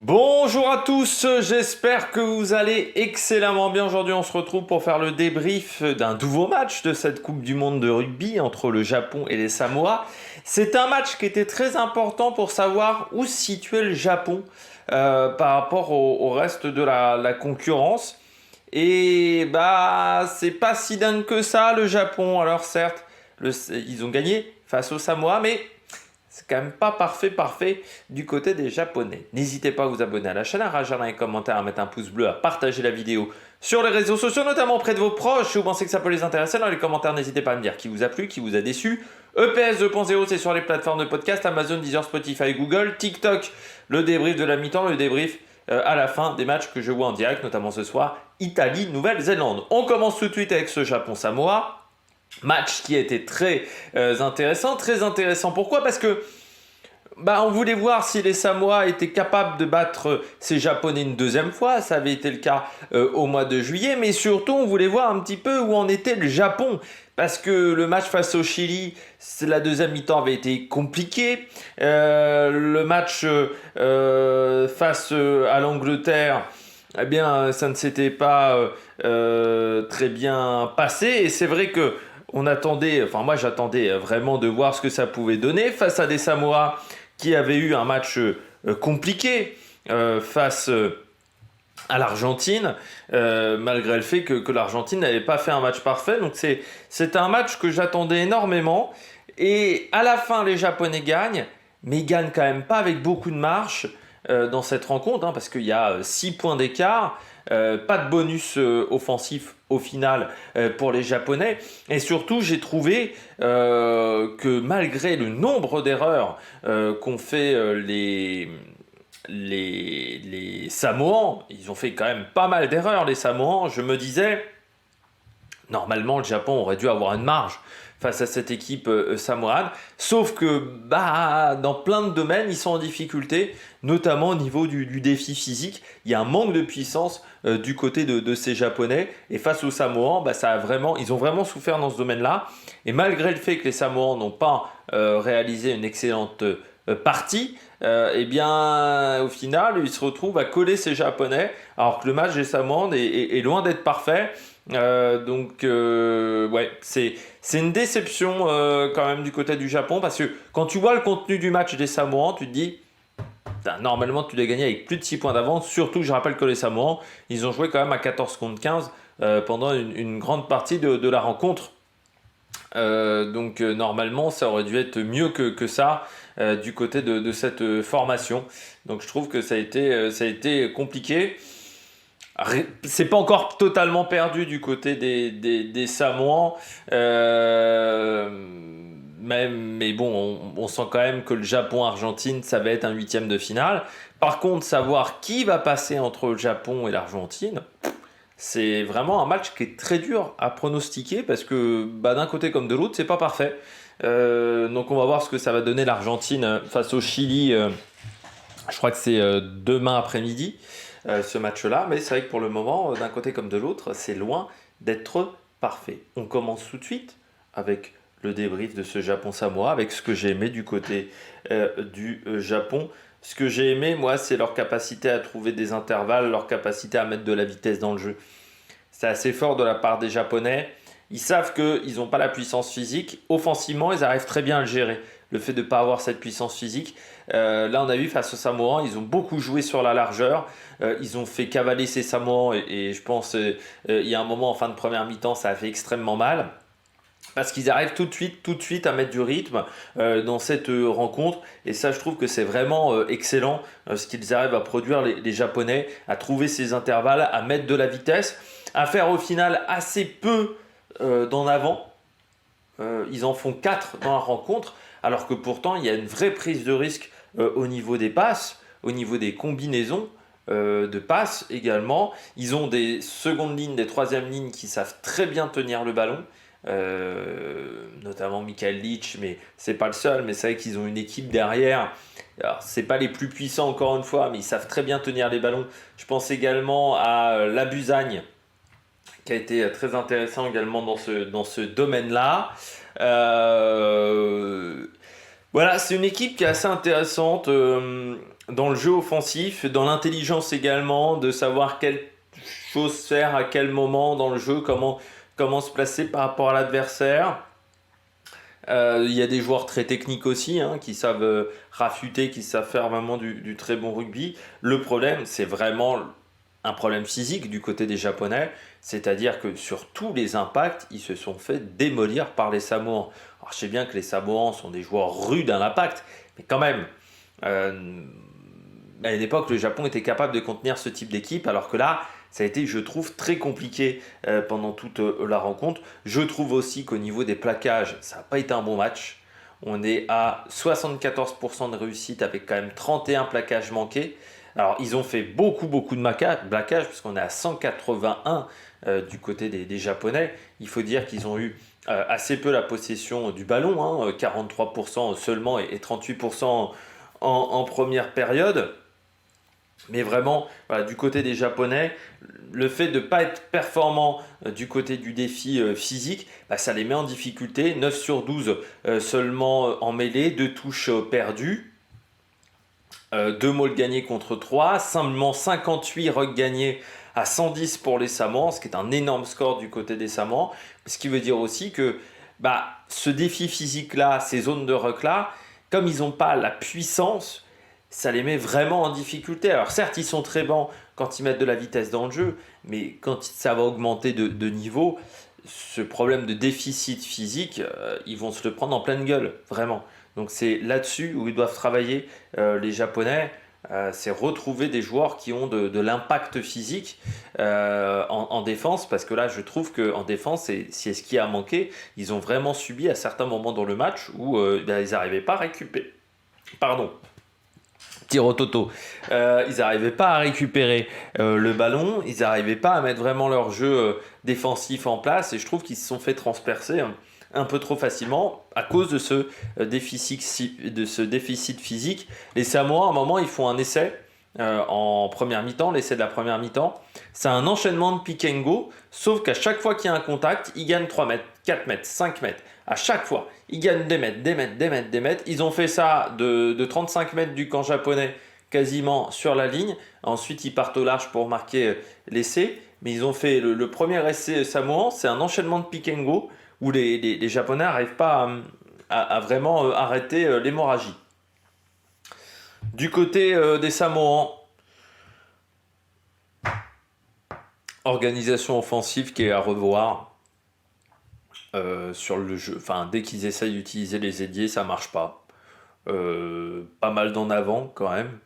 Bonjour à tous, j'espère que vous allez excellemment bien. Aujourd'hui, on se retrouve pour faire le débrief d'un nouveau match de cette Coupe du Monde de rugby entre le Japon et les Samoa. C'est un match qui était très important pour savoir où se situait le Japon par rapport au reste de la concurrence. Et c'est pas si dingue que ça, le Japon. Alors certes, ils ont gagné face aux Samoa, mais c'est quand même pas parfait du côté des Japonais. N'hésitez pas à vous abonner à la chaîne, à réagir dans les commentaires, à mettre un pouce bleu, à partager la vidéo sur les réseaux sociaux, notamment auprès de vos proches. Si vous pensez que ça peut les intéresser, dans les commentaires, n'hésitez pas à me dire qui vous a plu, qui vous a déçu. EPS 2.0, c'est sur les plateformes de podcast, Amazon, Deezer, Spotify, Google, TikTok, le débrief de la mi-temps, le débrief à la fin des matchs que je vois en direct, notamment ce soir, Italie, Nouvelle-Zélande. On commence tout de suite avec ce Japon-Samoa. Match qui a été très intéressant. Très intéressant. Pourquoi? Parce que on voulait voir si les Samoa étaient capables de battre ces Japonais une deuxième fois. Ça avait été le cas au mois de juillet. Mais surtout, on voulait voir un petit peu où en était le Japon. Parce que le match face au Chili, la deuxième mi-temps avait été compliqué. Le match face à l'Angleterre, eh bien, ça ne s'était pas très bien passé. Et c'est vrai que moi j'attendais vraiment de voir ce que ça pouvait donner face à des Samoa qui avaient eu un match compliqué face à l'Argentine, malgré le fait que l'Argentine n'avait pas fait un match parfait. Donc c'est un match que j'attendais énormément. Et à la fin, les Japonais gagnent, mais ils gagnent quand même pas avec beaucoup de marge dans cette rencontre, parce qu'il y a 6 points d'écart. Pas de bonus offensif au final pour les Japonais. Et surtout, j'ai trouvé que malgré le nombre d'erreurs qu'ont fait les Samoans, ils ont fait quand même pas mal d'erreurs, les Samoans. Je me disais, normalement, le Japon aurait dû avoir une marge face à cette équipe samoane. Sauf que dans plein de domaines, ils sont en difficulté, notamment au niveau du défi physique. Il y a un manque de puissance du côté de ces Japonais. Et face aux Samoans, ils ont vraiment souffert dans ce domaine-là. Et malgré le fait que les Samoans n'ont pas réalisé une excellente partie, au final, ils se retrouvent à coller ces Japonais, alors que le match des Samoans est loin d'être parfait. C'est une déception quand même du côté du Japon, parce que quand tu vois le contenu du match des Samoans, tu te dis normalement tu dois gagner avec plus de 6 points d'avance. Surtout, je rappelle que les Samoans, ils ont joué quand même à 14 contre 15 pendant une grande partie de la rencontre. Normalement, ça aurait dû être mieux que ça du côté de cette formation. Donc je trouve que ça a été compliqué. C'est pas encore totalement perdu du côté des Samoans, mais bon, on sent quand même que le Japon-Argentine, ça va être un huitième de finale. Par contre, savoir qui va passer entre le Japon et l'Argentine, c'est vraiment un match qui est très dur à pronostiquer, parce que d'un côté comme de l'autre, c'est pas parfait. Donc on va voir ce que ça va donner l'Argentine face au Chili. Je crois que c'est demain après-midi, ce match-là. Mais c'est vrai que pour le moment, d'un côté comme de l'autre, c'est loin d'être parfait. On commence tout de suite avec le débrief de ce Japon-Samoa, avec ce que j'ai aimé du côté du Japon. Ce que j'ai aimé, moi, c'est leur capacité à trouver des intervalles, leur capacité à mettre de la vitesse dans le jeu. C'est assez fort de la part des Japonais. Ils savent qu'ils n'ont pas la puissance physique. Offensivement, ils arrivent très bien à le gérer. Le fait de ne pas avoir cette puissance physique. Là, on a vu face aux Samoans, ils ont beaucoup joué sur la largeur. Ils ont fait cavaler ces Samoans. Et je pense il y a un moment en fin de première mi-temps, ça a fait extrêmement mal. Parce qu'ils arrivent tout de suite à mettre du rythme dans cette rencontre. Et ça, je trouve que c'est vraiment excellent ce qu'ils arrivent à produire, les Japonais, à trouver ces intervalles, à mettre de la vitesse, à faire au final assez peu d'en avant. Ils en font 4 dans la rencontre, alors que pourtant, il y a une vraie prise de risque au niveau des passes, au niveau des combinaisons de passes également. Ils ont des secondes lignes, des troisièmes lignes qui savent très bien tenir le ballon. Notamment Michael Leach, mais c'est pas le seul. Mais c'est vrai qu'ils ont une équipe derrière. Alors, c'est pas les plus puissants encore une fois, mais ils savent très bien tenir les ballons. Je pense également à Labuzagne, qui a été très intéressant également dans ce domaine-là. Voilà, c'est une équipe qui est assez intéressante. dans le jeu offensif, dans l'intelligence également, de savoir quelle chose faire à quel moment dans le jeu, comment se placer par rapport à l'adversaire. Il y a des joueurs très techniques aussi, hein, qui savent rafuter, qui savent faire vraiment du très bon rugby. Le problème, c'est vraiment un problème physique du côté des Japonais, c'est-à-dire que sur tous les impacts, ils se sont fait démolir par les Samoans. Alors je sais bien que les Samoans sont des joueurs rudes à l'impact, mais quand même, euh, à une époque, le Japon était capable de contenir ce type d'équipe, alors que là, ça a été, je trouve, très compliqué pendant toute la rencontre. Je trouve aussi qu'au niveau des plaquages, ça n'a pas été un bon match. On est à 74% de réussite avec quand même 31 plaquages manqués. Alors, ils ont fait beaucoup de plaquages, puisqu'on est à 181 du côté des Japonais. Il faut dire qu'ils ont eu assez peu la possession du ballon, hein, 43% seulement et 38% en première période. Mais vraiment, voilà, du côté des Japonais, le fait de ne pas être performant du côté du défi physique, bah, ça les met en difficulté. 9 sur 12 seulement en mêlée, 2 touches perdues, 2 mauls gagnés contre 3, seulement 58 rucks gagnés à 110 pour les Samoans, ce qui est un énorme score du côté des Samoans. Ce qui veut dire aussi que bah, ce défi physique-là, ces zones de ruck-là, comme ils n'ont pas la puissance, ça les met vraiment en difficulté. Alors certes, ils sont très bons quand ils mettent de la vitesse dans le jeu, mais quand ça va augmenter de niveau, ce problème de déficit physique, ils vont se le prendre en pleine gueule, vraiment. Donc c'est là-dessus où ils doivent travailler, les Japonais. C'est retrouver des joueurs qui ont de l'impact physique en défense, parce que là je trouve qu'en défense c'est ce qui a manqué. Ils ont vraiment subi à certains moments dans le match où ben, ils n'arrivaient pas à récupérer. Pardon, tir au toto. Ils n'arrivaient pas à récupérer le ballon, ils n'arrivaient pas à mettre vraiment leur jeu défensif en place, et je trouve qu'ils se sont fait transpercer un peu trop facilement à cause de ce déficit physique. Les Samoa, à un moment, ils font un essai en première mi-temps, l'essai de la première mi-temps. C'est un enchaînement de pick and go, sauf qu'à chaque fois qu'il y a un contact, ils gagnent 3 mètres, 4 mètres, 5 mètres. À chaque fois, ils gagnent des mètres, des mètres, des mètres, des mètres. Ils ont fait ça de 35 mètres du camp japonais quasiment sur la ligne. Ensuite, ils partent au large pour marquer l'essai. Mais ils ont fait le premier essai samoan, c'est un enchaînement de pick and go où les Japonais n'arrivent pas à vraiment arrêter l'hémorragie. Du côté des Samoans, organisation offensive qui est à revoir sur le jeu. Enfin, dès qu'ils essayent d'utiliser les ailiers, ça marche pas. Pas mal d'en avant quand même.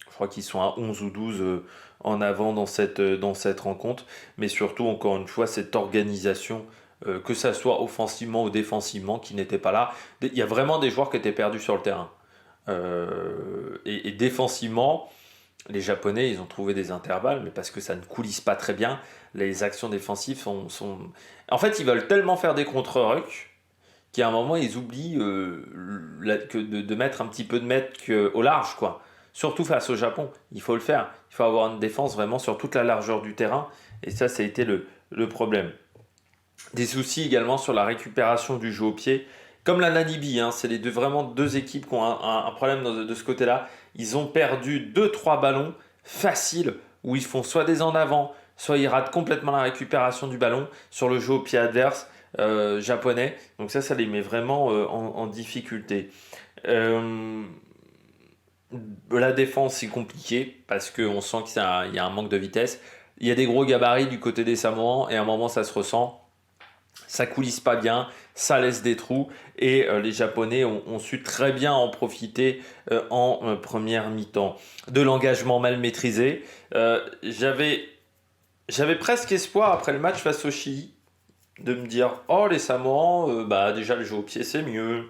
Je crois qu'ils sont à 11 ou 12 en avant dans cette rencontre. Mais surtout, encore une fois, cette organisation, que ça soit offensivement ou défensivement, qui n'était pas là. Il y a vraiment des joueurs qui étaient perdus sur le terrain. Et défensivement, les Japonais, ils ont trouvé des intervalles, mais parce que ça ne coulisse pas très bien. Les actions défensives sont... En fait, ils veulent tellement faire des contre-rucks qu'à un moment, ils oublient de mettre un petit peu de mètre au large, quoi. Surtout face au Japon, il faut le faire. Il faut avoir une défense vraiment sur toute la largeur du terrain. Et ça a été le problème. Des soucis également sur la récupération du jeu au pied. Comme la Namibie, hein, c'est vraiment deux équipes qui ont un problème de ce côté-là. Ils ont perdu 2-3 ballons faciles où ils font soit des en avant, soit ils ratent complètement la récupération du ballon sur le jeu au pied adverse japonais. Donc ça les met vraiment en difficulté. La défense, c'est compliqué parce qu'on sent qu'il y a un manque de vitesse. Il y a des gros gabarits du côté des Samoans et à un moment, ça se ressent. Ça coulisse pas bien, ça laisse des trous et les Japonais ont su très bien en profiter en première mi-temps. De l'engagement mal maîtrisé. J'avais presque espoir après le match face au Chili de me dire oh les Samoans, bah déjà le jeu au pied c'est mieux.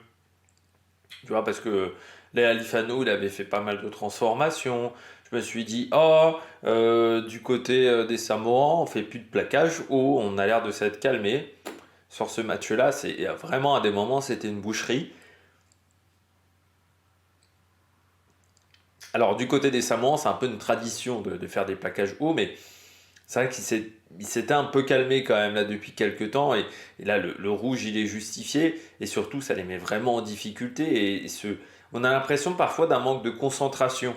Tu vois, parce que Léa Lifano, il avait fait pas mal de transformations. Je me suis dit, oh, du côté des Samoans, on fait plus de plaquage haut, on a l'air de s'être calmé. Sur ce match-là, c'est vraiment à des moments, c'était une boucherie. Alors, du côté des Samoans, c'est un peu une tradition de faire des plaquages hauts, mais c'est vrai qu'il s'était un peu calmé quand même là depuis quelques temps. Et là, le rouge, il est justifié. Et surtout, ça les met vraiment en difficulté. On a l'impression parfois d'un manque de concentration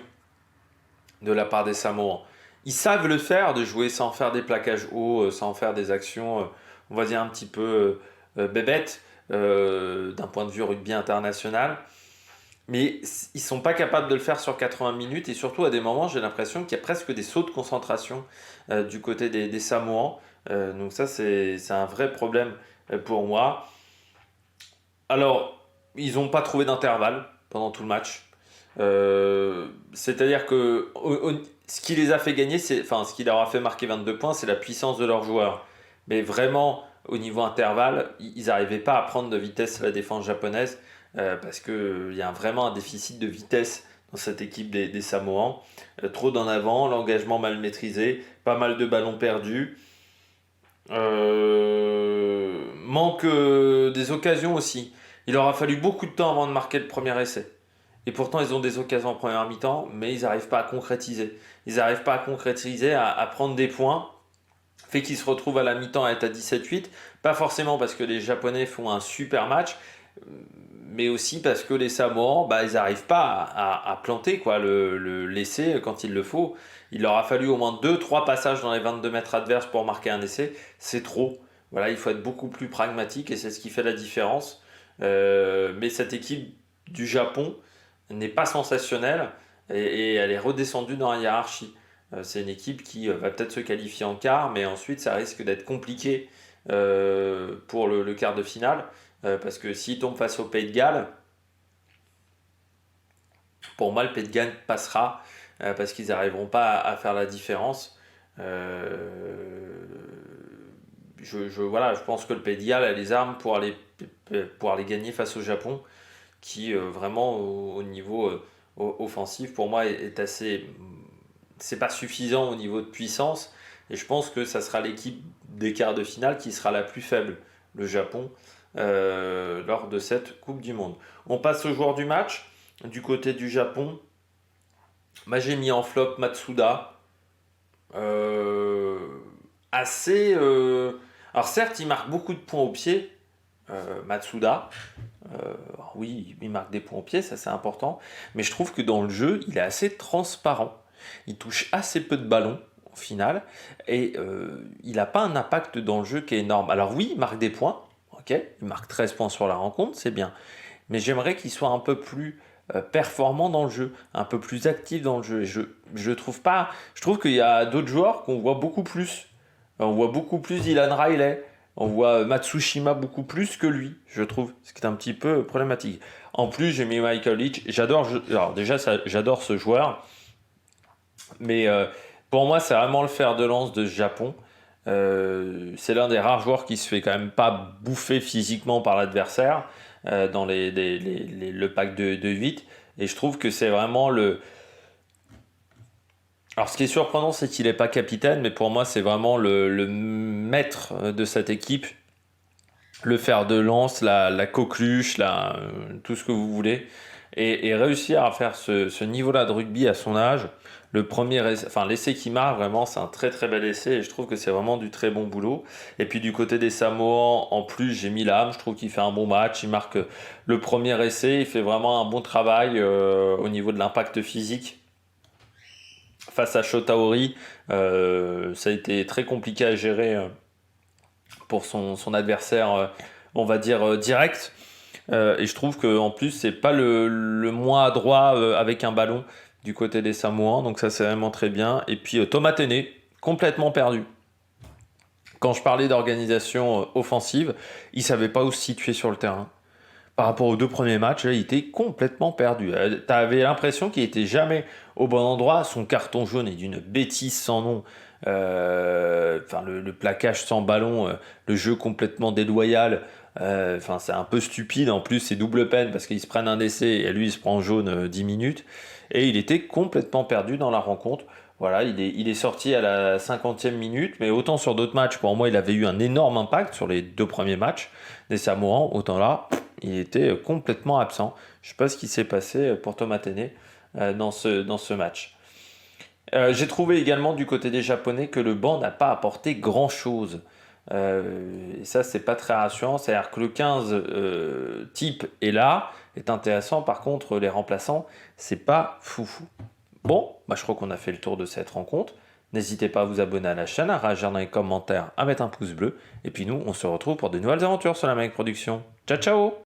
de la part des Samoans. Ils savent le faire, de jouer sans faire des plaquages hauts, sans faire des actions, on va dire un petit peu bébêtes, d'un point de vue rugby international. Mais ils sont pas capables de le faire sur 80 minutes et surtout à des moments, j'ai l'impression qu'il y a presque des sauts de concentration du côté des Samoans. Donc ça, c'est un vrai problème pour moi. Alors, ils n'ont pas trouvé d'intervalle pendant tout le match. C'est-à-dire que ce qui les a fait gagner, enfin, ce qui leur a fait marquer 22 points, c'est la puissance de leurs joueurs. Mais vraiment, au niveau intervalle, ils n'arrivaient pas à prendre de vitesse la défense japonaise parce qu'il y a vraiment un déficit de vitesse dans cette équipe des Samoans. Trop d'en avant, l'engagement mal maîtrisé, pas mal de ballons perdus. Manque des occasions aussi. Il leur a fallu beaucoup de temps avant de marquer le premier essai. Et pourtant, ils ont des occasions en première mi-temps, mais ils n'arrivent pas à concrétiser. Ils n'arrivent pas à concrétiser, à prendre des points. Fait qu'ils se retrouvent à la mi-temps à être à 17-8. Pas forcément parce que les Japonais font un super match, mais aussi parce que les Samoans, bah, ils n'arrivent pas à planter quoi, l'essai quand il le faut. Il leur a fallu au moins deux trois passages dans les 22 mètres adverses pour marquer un essai. C'est trop. Voilà, il faut être beaucoup plus pragmatique et c'est ce qui fait la différence. Mais cette équipe du Japon n'est pas sensationnelle et elle est redescendue dans la hiérarchie. C'est une équipe qui va peut-être se qualifier en quart, mais ensuite ça risque d'être compliqué pour le quart de finale. Parce que s'ils tombent face au Pays de Galles, pour moi le Pays de Galles passera parce qu'ils n'arriveront pas à faire la différence. Voilà, je pense que le Pays de Galles a les armes pour aller gagner face au Japon, qui vraiment au niveau offensif pour moi est assez. C'est pas suffisant au niveau de puissance, et je pense que ça sera l'équipe des quarts de finale qui sera la plus faible, le Japon, lors de cette Coupe du Monde. On passe au joueur du match. Du côté du Japon, moi j'ai mis en flop Matsuda. Euh, assez. Alors certes, il marque beaucoup de points au pied, Matsuda. Oui, il marque des points au pied, ça c'est important. Mais je trouve que dans le jeu, il est assez transparent. Il touche assez peu de ballons au final. Et il n'a pas un impact dans le jeu qui est énorme. Alors oui, il marque des points. Ok, il marque 13 points sur la rencontre, c'est bien. Mais j'aimerais qu'il soit un peu plus performant dans le jeu, un peu plus actif dans le jeu. Et je trouve pas. Je trouve qu'il y a d'autres joueurs qu'on voit beaucoup plus. On voit beaucoup plus Dylan Riley. On voit Matsushima beaucoup plus que lui, je trouve, ce qui est un petit peu problématique. En plus, j'ai mis Michael Leach. Alors déjà, j'adore ce joueur, mais pour moi, c'est vraiment le fer de lance de ce Japon. C'est l'un des rares joueurs qui se fait quand même pas bouffer physiquement par l'adversaire dans le pack de 8. Et je trouve que c'est vraiment le. Alors, ce qui est surprenant, c'est qu'il n'est pas capitaine, mais pour moi, c'est vraiment le maître de cette équipe. Le fer de lance, la coqueluche, tout ce que vous voulez. Et réussir à faire ce niveau-là de rugby à son âge, l'essai qu'il marque, vraiment, c'est un très très bel essai et je trouve que c'est vraiment du très bon boulot. Et puis du côté des Samoans, en plus, j'ai mis l'âme, je trouve qu'il fait un bon match, il marque le premier essai, il fait vraiment un bon travail au niveau de l'impact physique. Face à Shotaori, ça a été très compliqué à gérer pour son adversaire, on va dire, direct. Et je trouve qu'en plus, c'est pas le moins adroit avec un ballon du côté des Samoans. Donc ça, c'est vraiment très bien. Et puis Thomas Téné, complètement perdu. Quand je parlais d'organisation offensive, il savait pas où se situer sur le terrain. Par rapport aux deux premiers matchs, là, il était complètement perdu. Tu avais l'impression qu'il était jamais au bon endroit. Son carton jaune est d'une bêtise sans nom. Le plaquage sans ballon, le jeu complètement déloyal. C'est un peu stupide. En plus, c'est double peine parce qu'ils se prennent un essai et lui, il se prend jaune 10 minutes. Et il était complètement perdu dans la rencontre. Voilà, il est sorti à la 50e minute, mais autant sur d'autres matchs, pour moi, il avait eu un énorme impact sur les deux premiers matchs des Samoans. Autant là, il était complètement absent. Je ne sais pas ce qui s'est passé pour Thomas Téné dans ce match. J'ai trouvé également du côté des Japonais que le banc n'a pas apporté grand-chose. Et ça, c'est pas très rassurant. C'est-à-dire que le 15 type est là, est intéressant. Par contre, les remplaçants, c'est pas foufou. Bon, bah je crois qu'on a fait le tour de cette rencontre. N'hésitez pas à vous abonner à la chaîne, à réagir dans les commentaires, à mettre un pouce bleu. Et puis nous, on se retrouve pour de nouvelles aventures sur la Mec Production. Ciao ciao!